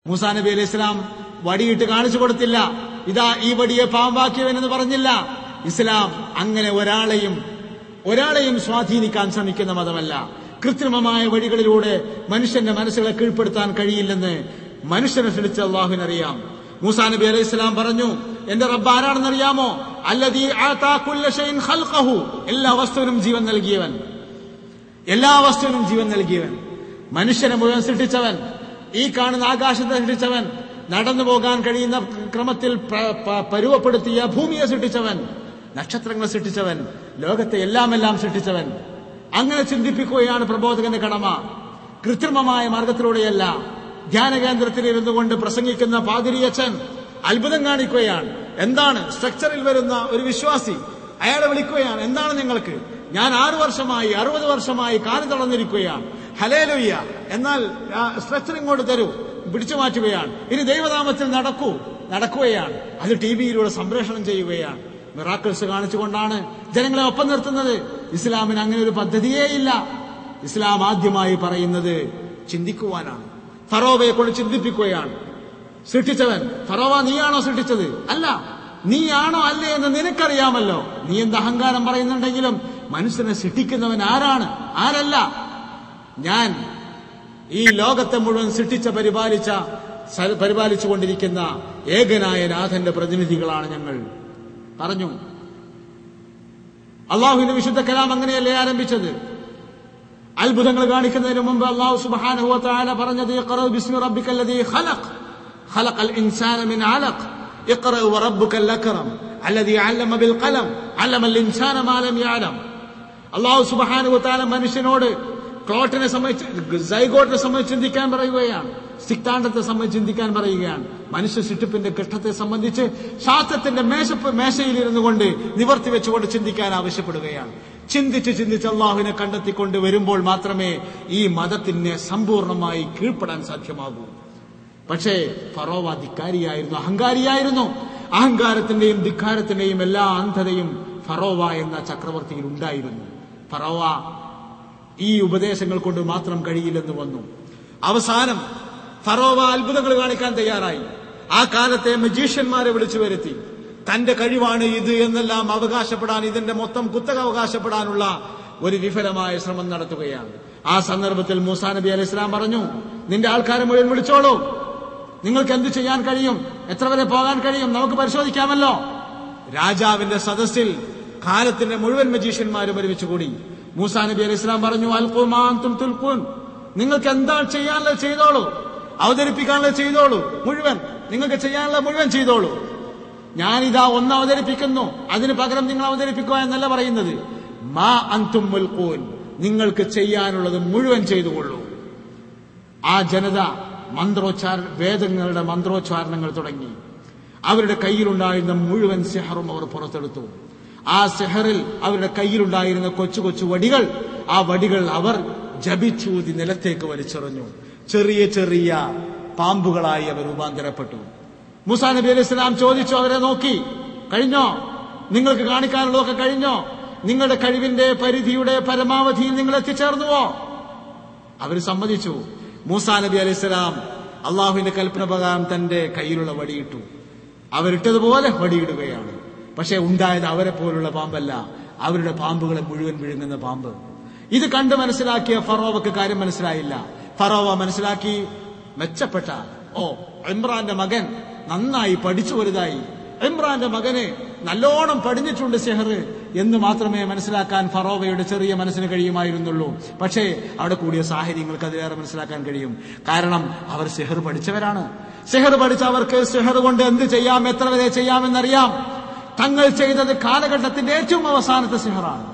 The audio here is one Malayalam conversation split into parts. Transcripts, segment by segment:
മൂസാ നബി അലൈഹി ഇസ്ലാം വടിയിട്ട് കാണിച്ചു കൊടുത്തില്ല, ഇതാ ഈ വടിയെ പാമ്പാക്കിയവനെന്ന് പറഞ്ഞില്ല. ഇസ്ലാം അങ്ങനെ ഒരാളെയും സ്വാധീനിക്കാൻ ശ്രമിക്കുന്ന മതമല്ല. കൃത്രിമമായ വഴികളിലൂടെ മനുഷ്യന്റെ മനസ്സുകളെ കീഴ്പ്പെടുത്താൻ കഴിയില്ലെന്ന് മനുഷ്യനെ സൃഷ്ടിച്ച അല്ലാഹുവിനറിയാം. മൂസാ നബി അലൈഹി ഇസ്ലാം പറഞ്ഞു, എന്റെ റബ്ബ് ആരാണെന്നറിയാമോ? അല്ലദീ ആതാ കുല്ല ഷൈഇൻ ഖൽഖഹു, എല്ലാ വസ്തുവിനും ജീവൻ നൽകിയവൻ, മനുഷ്യനെ മുഴുവൻ സൃഷ്ടിച്ചവൻ, ഈ കാണുന്ന ആകാശത്തെ സൃഷ്ടിച്ചവൻ, നടന്നു പോകാൻ കഴിയുന്ന ക്രമത്തിൽ പരുവപ്പെടുത്തിയ ഭൂമിയെ സൃഷ്ടിച്ചവൻ, നക്ഷത്രങ്ങളെ സൃഷ്ടിച്ചവൻ, ലോകത്തെ എല്ലാം സൃഷ്ടിച്ചവൻ. അങ്ങനെ ചിന്തിപ്പിക്കുകയാണ് പ്രബോധകന്റെ കടമ. കൃത്രിമമായ മാർഗത്തിലൂടെയല്ല. ധ്യാന കേന്ദ്രത്തിൽ ഇരുന്നു കൊണ്ട് പ്രസംഗിക്കുന്ന പാതിരിയച്ചൻ അത്ഭുതം കാണിക്കുകയാണ്. എന്താണ് സ്ട്രക്ചറിൽ വരുന്ന ഒരു വിശ്വാസി അയാളെ വിളിക്കുകയാണ്, എന്താണ് നിങ്ങൾക്ക്? ഞാൻ 6 വർഷമായി 60 വർഷമായി കാല് തളർന്നിരിക്കുകയാണ്, ഹല്ലേലൂയ, എന്നാൽ സ്ട്രക്ചർ ഇങ്ങോട്ട് തരൂ, പിടിച്ചു മാറ്റുകയാണ്. ഇനി ദൈവനാമത്തിൽ നടക്കുകയാണ്. അത് ടിവിയിലൂടെ സംപ്രേഷണം ചെയ്യുകയാണ്. മിറാക്കിൾസ് കാണിച്ചുകൊണ്ടാണ് ജനങ്ങളെ ഒപ്പം നിർത്തുന്നത്. ഇസ്ലാമിന് അങ്ങനെ ഒരു പദ്ധതിയേയില്ല. ഇസ്ലാം ആദ്യമായി പറയുന്നത് ചിന്തിക്കുവാനാണ്. ഫറോവയെ കൊണ്ട് ചിന്തിപ്പിക്കുകയാണ്. സൃഷ്ടിച്ചവൻ ഫറോവ നീയാണോ സൃഷ്ടിച്ചത്? അല്ല. നീയാണോ അല്ലേ എന്ന് നിനക്കറിയാമല്ലോ. നീ എന്ത് അഹങ്കാരം പറയുന്നുണ്ടെങ്കിലും മനുഷ്യനെ സൃഷ്ടിക്കുന്നവൻ ആരല്ല. ഞാൻ ഈ ലോകത്തെ മുഴുവൻ സൃഷ്ടിച്ച പരിപാലിച്ചുകൊണ്ടിരിക്കുന്ന ഏകനായ നാഥന്റെ പ്രതിനിധികളാണ് ഞങ്ങൾ പറഞ്ഞു. അള്ളാഹുവിന്റെ വിശുദ്ധ കലാം അങ്ങനെയല്ലേ ആരംഭിച്ചത്? അത്ഭുതങ്ങൾ കാണിക്കുന്നതിന് മുമ്പ് അല്ലാഹു സുബ്ഹാനഹു വ തആല പറഞ്ഞത് ഇഖ്റഅ ബിസ്മി റബ്ബിക്കല്ലദീ ഖലഖൽ ഇൻസാന മിൻ അലഖ് ഇഖ്റഅ വറബ്ബുക്കൽ അക്റം അല്ലദീ അല്ലമ ബിൽ ഖലം അല്ലമൽ ഇൻസാന മാ ലം യഅലം. അല്ലാഹു സുബ്ഹാനഹു വ തആല മനുഷ്യനോട് ക്ലോട്ടിനെ സംബന്ധിച്ച്, സൈഗോട്ടിനെ സംബന്ധിച്ച് ചിന്തിക്കാൻ പറയുകയാണ്, സിക്താണ്ഡത്തെ സംബന്ധിച്ച് ചിന്തിക്കാൻ പറയുകയാണ്. മനുഷ്യ സൃഷ്ടിപ്പിന്റെ ഘട്ടത്തെ സംബന്ധിച്ച് ശാസ്ത്രത്തിന്റെ മേശയിലിരുന്നു കൊണ്ട് നിവർത്തി വെച്ചുകൊണ്ട് ചിന്തിക്കാൻ ആവശ്യപ്പെടുകയാണ്. ചിന്തിച്ച് അള്ളാഹുവിനെ കണ്ടെത്തിക്കൊണ്ട് വരുമ്പോൾ മാത്രമേ ഈ മതത്തിനെ സമ്പൂർണമായി കീഴ്പ്പെടാൻ സാധ്യമാകൂ. പക്ഷേ ഫറോവ ധിക്കാരിയായിരുന്നു, അഹങ്കാരിയായിരുന്നു. അഹങ്കാരത്തിന്റെയും ധിക്കാരത്തിന്റെയും എല്ലാ അന്ധതയും ഫറോവ എന്ന ചക്രവർത്തിയിൽ ഉണ്ടായിരുന്നു. ഫറോവ ഈ ഉപദേശങ്ങൾ കൊണ്ട് മാത്രം കഴിയില്ലെന്ന് വന്നു. അവസാനം ഫറോവ അത്ഭുതങ്ങൾ കാണിക്കാൻ തയ്യാറായി. ആ കാലത്തെ മജീഷ്യന്മാരെ വിളിച്ചു വരുത്തി തന്റെ കഴിവാണ് ഇത് എന്നെല്ലാം അവകാശപ്പെടാൻ, ഇതിന്റെ മൊത്തം കുത്തക അവകാശപ്പെടാനുള്ള ഒരു വിഫലമായ ശ്രമം നടത്തുകയാണ്. ആ സന്ദർഭത്തിൽ മൂസാ നബി അലൈഹി ഇസ്ലാം പറഞ്ഞു, നിന്റെ ആൾക്കാരെ മുഴുവൻ വിളിച്ചോളൂ, നിങ്ങൾക്ക് എന്ത് ചെയ്യാൻ കഴിയും, എത്ര വരെ പോകാൻ കഴിയും, നമുക്ക് പരിശോധിക്കാമല്ലോ. രാജാവിന്റെ സദസ്സിൽ കാലത്തിന്റെ മുഴുവൻ മജീഷ്യന്മാരും ഒരുമിച്ച് കൂടി. മൂസാ നബി അലൈഹി ഇസ്ലാം പറഞ്ഞു, അൽഖൂ മാ അൻതും തുൽഖൂൻ, നിങ്ങൾക്ക് എന്താ ചെയ്യാനുള്ളത് ചെയ്തോളൂ, അവതരിപ്പിക്കാനുള്ളത് ചെയ്തോളൂ, നിങ്ങൾക്ക് ചെയ്യാനുള്ള മുഴുവൻ ചെയ്തോളൂ. ഞാനിതാ ഒന്ന് അവതരിപ്പിക്കുന്നു, അതിന് പകരം നിങ്ങൾ അവതരിപ്പിക്കുക എന്നല്ല പറയുന്നത്. മാ അൻതും മുൽഖൂൻ, നിങ്ങൾക്ക് ചെയ്യാനുള്ളത് മുഴുവൻ ചെയ്തുകൊള്ളൂ. ആ ജനത വേദങ്ങളുടെ മന്ത്രോച്ചാരണങ്ങൾ തുടങ്ങി. അവരുടെ കയ്യിലുണ്ടായിരുന്ന മുഴുവൻ സിഹറും അവർ പുറത്തെടുത്തു. ആ സിഹറിൽ അവരുടെ കയ്യിലുണ്ടായിരുന്ന കൊച്ചു കൊച്ചു വടികൾ, ആ വടികൾ അവർ ജപിച്ചൂതി നിലത്തേക്ക് വലിച്ചെറിഞ്ഞു. ചെറിയ ചെറിയ പാമ്പുകളായി അവർ രൂപാന്തരപ്പെട്ടു. മൂസാ നബി അലൈഹി സ്വലാം ചോദിച്ചു, അവരെ നോക്കി, കഴിഞ്ഞോ? നിങ്ങൾക്ക് കാണിക്കാനുള്ളതൊക്കെ കഴിഞ്ഞോ? നിങ്ങളുടെ കഴിവിന്റെ പരിധിയുടെ പരമാവധിയിൽ നിങ്ങൾ എത്തിച്ചേർന്നുവോ? അവർ സമ്മതിച്ചു. മൂസാ നബി അലൈഹി സ്വലാം അള്ളാഹുവിന്റെ കൽപ്പന പ്രകാരം തന്റെ കയ്യിലുള്ള വടിയിട്ടു. അവരിട്ടതുപോലെ വടിയിടുകയാണ്. പക്ഷെ ഉണ്ടായത് അവരെ പോലുള്ള പാമ്പല്ല, അവരുടെ പാമ്പുകളെ മുഴുവൻ വിഴുങ്ങുന്ന പാമ്പ്. ഇത് കണ്ട് മനസ്സിലാക്കിയ ഫറോവക്ക് കാര്യം മനസ്സിലായില്ല. ഫറോവ മനസ്സിലാക്കി, മെച്ചപ്പെട്ട ഇമ്രാന്റെ മകൻ നന്നായി പഠിച്ചു വലുതായി, ഇമ്രാന്റെ മകന് നല്ലോണം പഠിഞ്ഞിട്ടുണ്ട് സിഹർ എന്ന് മാത്രമേ മനസ്സിലാക്കാൻ ഫറോവയുടെ ചെറിയ മനസ്സിന് കഴിയുമായിരുന്നുള്ളൂ. പക്ഷേ അവിടെ കൂടിയ സാഹചര്യങ്ങൾക്ക് അതിലേറെ മനസ്സിലാക്കാൻ കഴിയും. കാരണം അവർ സിഹർ പഠിച്ചവരാണ്. സിഹർ പഠിച്ച അവർക്ക് സിഹർ കൊണ്ട് എന്ത് ചെയ്യാം, എത്ര വരെ ചെയ്യാമെന്നറിയാം. തങ്ങൾ ചെയ്തത് കാലഘട്ടത്തിന്റെ ഏറ്റവും അവസാനത്തെ സിഹറാണ്.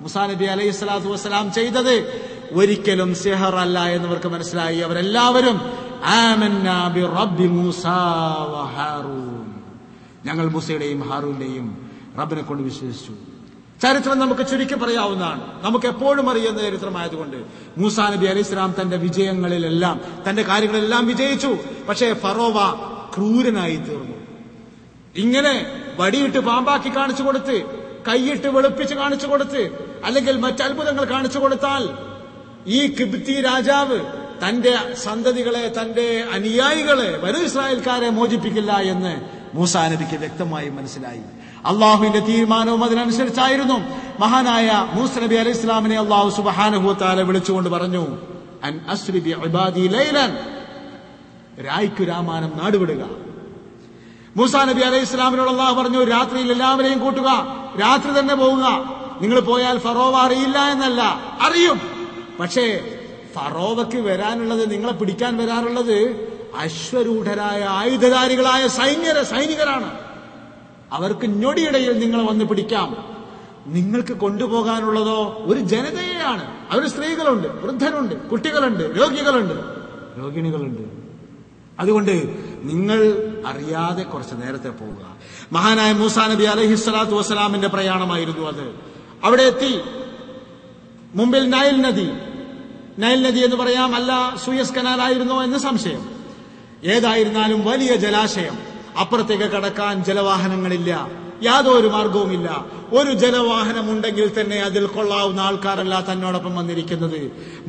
മൂസാ നബി അലൈഹി സ്വലാത്തു വസ്സലാം ചെയ്തത് ഒരിക്കലും സിഹർ അല്ല എന്നവർക്ക് മനസ്സിലായി. അവരെല്ലാവരും ആമന്നാ ബി റബ്ബി മൂസാ വ ഹാറൂൻ, ഞങ്ങൾ മൂസയുടെയും ഹാറൂന്റെയും റബ്ബിനെ കൊണ്ട് വിശ്വസിച്ചു. ചരിത്രം നമുക്ക് ചുരുക്കി പറയാവുന്നതാണ്, നമുക്ക് എപ്പോഴും അറിയുന്ന ചരിത്രമായതുകൊണ്ട്. മൂസാ നബി അലൈഹി സ്വലാം തന്റെ വിജയങ്ങളിലെല്ലാം, തന്റെ കാര്യങ്ങളെല്ലാം വിജയിച്ചു. പക്ഷേ ഫറോവ ക്രൂരനായി തീർന്നു. ഇങ്ങനെ വടിയിട്ട് പാമ്പാക്കി കാണിച്ചു കൊടുത്ത്, കൈയിട്ട് വെളുപ്പിച്ച് കാണിച്ചു കൊടുത്ത്, അല്ലെങ്കിൽ മറ്റത്ഭുതങ്ങൾ കാണിച്ചു കൊടുത്താൽ ഈ കിബ്തി രാജാവ് തന്റെ സന്തതികളെ, തന്റെ അനുയായികളെ, ബനൂ ഇസ്രായേൽക്കാരെ മോചിപ്പിക്കില്ല എന്ന് മൂസാ നബിക്ക് വ്യക്തമായി മനസ്സിലായി. അള്ളാഹുവിന്റെ തീരുമാനവും അതിനനുസരിച്ചായിരുന്നു. മഹാനായ മൂസാ നബി അലൈഹി ഇസ്ലാമിനെ അള്ളാഹു സുബ്ഹാനഹു വ തആല വിളിച്ചുകൊണ്ട് പറഞ്ഞു, അൻ അസ്രി ബി ഇബാദി ലൈലൻ, രായ്ക്കു രാമാനം നാടുവിടുക. മൂസാ നബി അലൈഹി ഇസ്ലാമിനോട് അള്ളാഹു പറഞ്ഞു, രാത്രിയിൽ എല്ലാവരെയും കൂട്ടുക, രാത്രി തന്നെ പോവുക. നിങ്ങൾ പോയാൽ ഫറോവ അറിയില്ല എന്നല്ല, അറിയും. പക്ഷേ ഫറോവയ്ക്ക് വരാനുള്ളത്, നിങ്ങളെ പിടിക്കാൻ വരാറുള്ളത് അശ്വരൂഢരായ ആയുധധാരികളായ സൈനികരാണ്. അവർക്ക് ഞൊടിയിടയിൽ നിങ്ങളെ വന്ന് പിടിക്കാം. നിങ്ങൾക്ക് കൊണ്ടുപോകാനുള്ളതോ ഒരു ജനതയെയാണ്. അവർ സ്ത്രീകളുണ്ട്, വൃദ്ധരുണ്ട്, കുട്ടികളുണ്ട്, രോഗിണികളുണ്ട്. അതുകൊണ്ട് നിങ്ങൾ അറിയാതെ കുറച്ച് നേരത്തെ പോവുക. മഹാനായ മൂസാ നബി അലൈഹി സ്വലാത്തു വസ്സലാമിന്റെ പ്രയാണമായിരുന്നു അത്. അവിടെ എത്തി. മുമ്പിൽ നൈൽ നദി എന്ന് പറയാം, അല്ല സൂയസ് കനാലായിരുന്നോ എന്ന് സംശയം. ഏതായിരുന്നാലും വലിയ ജലാശയം. അപ്പുറത്തേക്ക് കടക്കാൻ ജലവാഹനങ്ങളില്ല, യാതൊരു മാർഗവുമില്ല. ഒരു ജലവാഹനം ഉണ്ടെങ്കിൽ തന്നെ അതിൽ കൊള്ളാവുന്ന ആൾക്കാരല്ല തന്നോടൊപ്പം വന്നിരിക്കുന്നത്.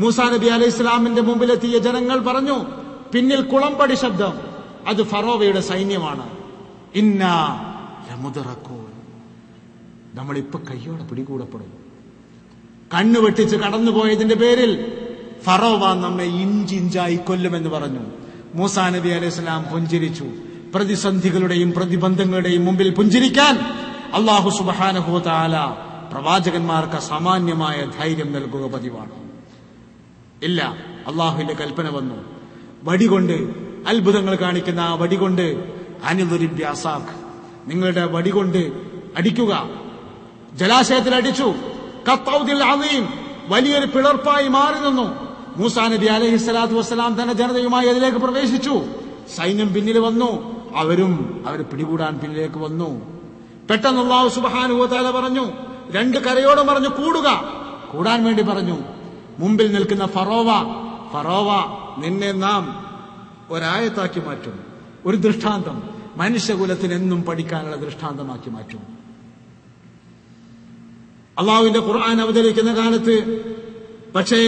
മൂസാ നബി അലൈഹി ഇസ്ലാമിന്റെ മുമ്പിലെത്തിയ ജനങ്ങൾ പറഞ്ഞു, പിന്നിൽ കുളമ്പടി ശബ്ദം, അത് ഫറോവയുടെ സൈന്യമാണ്. ഇന്നാ ലമുദറകൂൻ, നമ്മളിപ്പോ കയ്യോടെ പിടികൂടപ്പെടും. കണ്ണു വെട്ടിച്ച് കടന്നുപോയതിന്റെ പേരിൽ ഫറോവ നമ്മെ ഇഞ്ചിഞ്ചായി കൊല്ലുമെന്ന് പറഞ്ഞു. മൂസാ നബി അലൈഹി സ്വലാം പുഞ്ചിരിച്ചു. പ്രതിസന്ധികളുടെയും പ്രതിബന്ധങ്ങളുടെയും മുമ്പിൽ പുഞ്ചിരിക്കാൻ അല്ലാഹു സുബ്ഹാനഹു വ തആല പ്രവാചകന്മാർക്ക് അസാമാന്യമായ ധൈര്യം നൽകുക പതിവാണ്. ഇല്ല, അള്ളാഹുവിന്റെ കൽപ്പന വന്നു. വടികൊണ്ട്, അത്ഭുതങ്ങൾ കാണിക്കുന്ന ആ വടികൊണ്ട്, അനിദുരിബ് ബിഅസാക്, നിങ്ങളുടെ വടികൊണ്ട് അടിക്കുക. ജലാശയത്തിൽ അടിച്ചു. ഖത്തൗദിൽ അളീം, വലിയൊരു പിളർപ്പായി മാറി നിന്നു. മൂസാ നബി അലൈഹി സ്വലാത്തു വസ്സലാം തന്റെ ജനതയുമായി അതിലേക്ക് പ്രവേശിച്ചു. സൈന്യം പിന്നിൽ വന്നു. അവർ പിടികൂടാൻ പിന്നിലേക്ക് വന്നു. പെട്ടെന്ന് അല്ലാഹു സുബ്ഹാനഹു വ തആല പറഞ്ഞു, രണ്ട് കരയോടും പറഞ്ഞു കൂടാൻ വേണ്ടി പറഞ്ഞു. മുമ്പിൽ നിൽക്കുന്ന ഫറോവ, നിന്നെ നാം ഒരായത്താക്കി മാറ്റും, ഒരു ദൃഷ്ടാന്തം, മനുഷ്യകുലത്തിന് എന്നും പഠിക്കാനുള്ള ദൃഷ്ടാന്തമാക്കി മാറ്റും. അള്ളാഹുവിന്റെ ഖുർആൻ അവതരിക്കുന്ന കാലത്ത് പക്ഷേ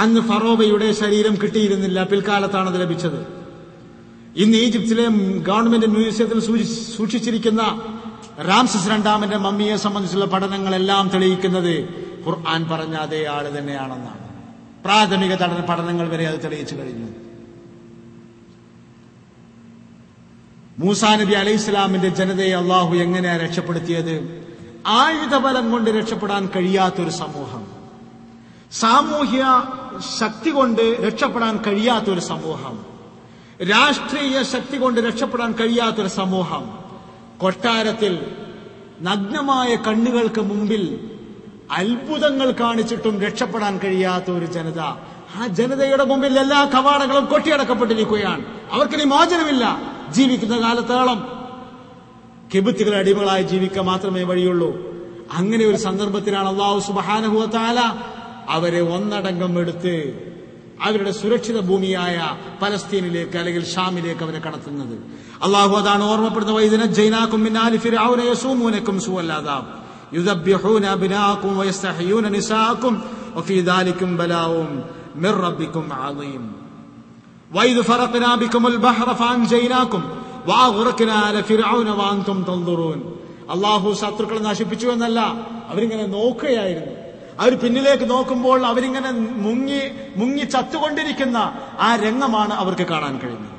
അന്ന് ഫറോവയുടെ ശരീരം കിട്ടിയിരുന്നില്ല, പിൽക്കാലത്താണ് അത് ലഭിച്ചത്. ഇന്ന് ഈജിപ്തിലെ ഗവൺമെന്റ് മ്യൂസിയത്തിൽ സൂക്ഷിച്ചിരിക്കുന്ന റാംസസ് രണ്ടാമന്റെ മമ്മിയെ സംബന്ധിച്ചുള്ള പഠനങ്ങളെല്ലാം തെളിയിക്കുന്നത് ഖുർആൻ പറഞ്ഞ അതേ ആള് തന്നെയാണെന്നാണ്. പ്രാഥമിക പഠനങ്ങൾ വരെ അത് തെളിയിച്ചു കഴിഞ്ഞു. മൂസാ നബി അലൈഹി ഇസ്ലാമിന്റെ ജനതയെ അള്ളാഹു എങ്ങനെയാ രക്ഷപ്പെടുത്തിയത്? ആയുധബലം കൊണ്ട് രക്ഷപ്പെടാൻ കഴിയാത്തൊരു സമൂഹം, സാമൂഹ്യ ശക്തി കൊണ്ട് രക്ഷപ്പെടാൻ കഴിയാത്തൊരു സമൂഹം, രാഷ്ട്രീയ ശക്തി കൊണ്ട് രക്ഷപ്പെടാൻ കഴിയാത്തൊരു സമൂഹം, കൊട്ടാരത്തിൽ നഗ്നമായ കണ്ണുകൾക്ക് മുമ്പിൽ അത്ഭുതങ്ങൾ കാണിച്ചിട്ടും രക്ഷപ്പെടാൻ കഴിയാത്ത ഒരു ജനത. ആ ജനതയുടെ മുമ്പിൽ എല്ലാ കവാടങ്ങളും കൊട്ടിയടക്കപ്പെട്ടിരിക്കുകയാണ്. അവർക്കിനി മോചനമില്ല. ജീവിക്കുന്ന കാലത്തോളം കിബുത്തികളുടെ അടിമകളായി ജീവിക്കാൻ മാത്രമേ വഴിയുള്ളൂ. അങ്ങനെ ഒരു സന്ദർഭത്തിലാണ് അല്ലാഹു സുബ്ഹാനഹു വ തആല അവരെ ഒന്നടങ്കം എടുത്ത് അവരുടെ സുരക്ഷിത ഭൂമിയായ പലസ്തീനിലേക്ക് അല്ലെങ്കിൽ ഷാമിലേക്ക് അവരെ കടത്തുന്നത്. അള്ളാഹു അതാണ് ഓർമ്മപ്പെടുന്നത്, വഇദ്നജൈനാകും മിൻ ആലി ഫിർഔന യസൂമുനകും സൂഅൽ അദാബ് യുദബ്ബിഹൂന അബ്നാഅകും വയസ്തഹ്യൂന നിസാഅകും വഫീ ദാലികും ബലാഉം മിർ റബ്ബികും അളീം വഇദ് ഫറഖ്നാ ബികുമുൽ ബഹ്റ ഫഅൻജൈനാകും വഅഗ്റഖ്നാ ആല ഫിർഔന വഅൻതും തൻദുറൂൻ. അള്ളാഹു ശത്രുക്കളെ നശിപ്പിച്ചു എന്നല്ല, അവരിങ്ങനെ നോക്കുകയായിരുന്നു. അവർ പിന്നിലേക്ക് നോക്കുമ്പോൾ അവരിങ്ങനെ മുങ്ങി ചത്തുകൊണ്ടിരിക്കുന്ന ആ രംഗമാണ് അവർക്ക് കാണാൻ കഴിയുന്നത്.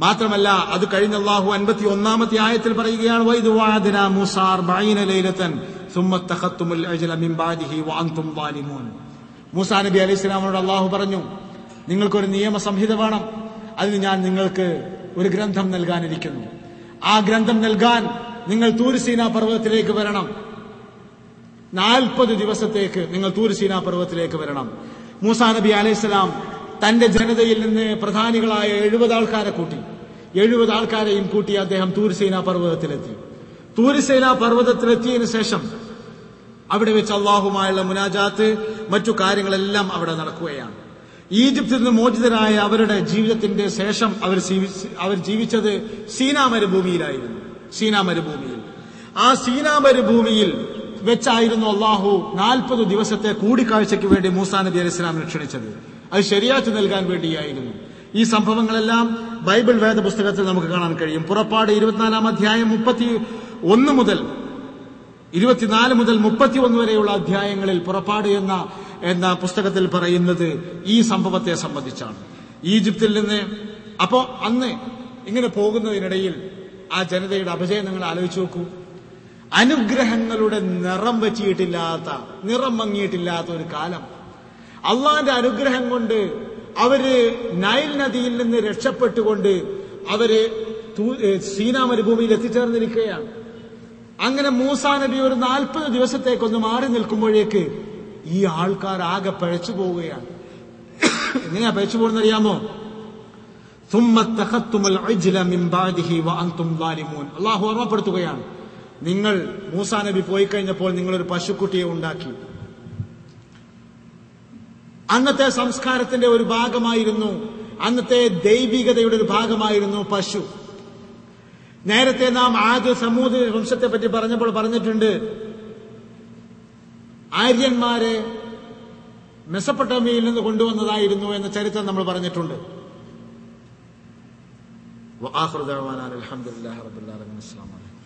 മാത്രമല്ല, അത് കഴിഞ്ഞ അല്ലാഹു 51-ാമത്തെ ആയത്തിൽ പറയുകയാണ്, വഇദ് വഅദ്നാ മൂസാ 40 ലൈലതൻ സുമ്മ തഖത്തുമുൽ അജ്ല മിൻ ബഅദിഹി വഅൻതും ളാലിമൂൻ. മൂസാ നബി അലൈഹി സ്വലാമിനോട് അല്ലാഹു പറഞ്ഞു, നിങ്ങൾക്കൊരു നിയമസംഹിത വേണം, അതിന് ഞാൻ നിങ്ങൾക്ക് ഒരു ഗ്രന്ഥം നൽകാനിരിക്കുന്നു. ആ ഗ്രന്ഥം നൽകാൻ നിങ്ങൾ തൂർ സീനാ പർവ്വതത്തിലേക്ക് വരണം. 40 ദിവസത്തേക്ക് നിങ്ങൾ തൂർ സീനാ പർവ്വതത്തിലേക്ക് വരണം. മൂസാ നബി അലൈഹിസ്സലാം തന്റെ ജനതയിൽ നിന്ന് പ്രധാനികളായ 70 ആൾക്കാരെ കൂട്ടി. 70 ആൾക്കാരെയും കൂട്ടി അദ്ദേഹം തൂർ സീനാ പർവ്വതത്തിലെത്തി. തൂർ സീനാ പർവ്വതത്തിലെത്തിയതിനു ശേഷം അവിടെ വെച്ച് അള്ളാഹുമായുള്ള മുനാജാത്ത്, മറ്റു കാര്യങ്ങളെല്ലാം അവിടെ നടക്കുകയാണ്. ഈജിപ്തിൽ നിന്ന് മോചിതരായ അവരുടെ ജീവിതത്തിന്റെ ശേഷം അവർ ജീവിച്ചത് സീനാ മരുഭൂമിയിലായിരുന്നു. സീനാ മരുഭൂമിയിൽ, ആ സീനാ മരുഭൂമിയിൽ വെച്ചായിരുന്നു അള്ളാഹു 40 ദിവസത്തെ കൂടിക്കാഴ്ചയ്ക്ക് വേണ്ടി മൂസാ നബി അലൈഹി സ്വലാമിനെ ക്ഷണിച്ചത്. അത് ശരിയാത്ത് നൽകാൻ വേണ്ടിയായിരുന്നു. ഈ സംഭവങ്ങളെല്ലാം ബൈബിൾ വേദ പുസ്തകത്തിൽ നമുക്ക് കാണാൻ കഴിയും. പുറപ്പാട് 24 അധ്യായം 31 മുതൽ 24 മുതൽ 31 വരെയുള്ള അധ്യായങ്ങളിൽ പുറപ്പാട് എന്ന പുസ്തകത്തിൽ പറയുന്നത് ഈ സംഭവത്തെ സംബന്ധിച്ചാണ്. ഈജിപ്തിൽ നിന്ന് അപ്പോ അന്ന് ഇങ്ങനെ പോകുന്നതിനിടയിൽ ആ ജനതയുടെ അപജയം നിങ്ങൾ ആലോചിച്ച് നോക്കൂ. അനുഗ്രഹങ്ങളുടെ നിറം മങ്ങിയിട്ടില്ലാത്ത ഒരു കാലം. അള്ളാന്റെ അനുഗ്രഹം കൊണ്ട് അവര് നൈൽ നദിയിൽ നിന്ന് രക്ഷപ്പെട്ടുകൊണ്ട് അവര് സീനാ മരുഭൂമിയിൽ എത്തിച്ചേർന്നിരിക്കുകയാണ്. അങ്ങനെ മൂസാ നബി ഒരു 40 ദിവസത്തേക്കൊന്ന് മാറി നിൽക്കുമ്പോഴേക്ക് ഈ ആൾക്കാർ ആകെ പഴച്ചു പോവുകയാണ്. എങ്ങനെയാ പഴച്ചു പോകുന്നറിയാമോ? അള്ളാഹു ഓർമ്മപ്പെടുത്തുകയാണ്, നിങ്ങൾ മൂസാ നബി പോയി കഴിഞ്ഞപ്പോൾ നിങ്ങളൊരു പശുക്കുട്ടിയെ ഉണ്ടാക്കി. അന്നത്തെ സംസ്കാരത്തിന്റെ ഒരു ഭാഗമായിരുന്നു, അന്നത്തെ ദൈവികതയുടെ ഒരു ഭാഗമായിരുന്നു പശു. നേരത്തെ നാം ആദ് സമൂദ് വംശത്തെ പറ്റി പറഞ്ഞപ്പോൾ പറഞ്ഞിട്ടുണ്ട്, ആര്യന്മാരെ മെസപ്പൊട്ടേമിയയിൽ നിന്ന് കൊണ്ടുവന്നതായിരുന്നു എന്ന ചരിത്രം നമ്മൾ പറഞ്ഞിട്ടുണ്ട്. വആഖിറു ദഅവാനാ അൽഹംദുലില്ലാഹി റബ്ബിൽ ആലമീൻ. അസ്സലാമു അലൈക്കും.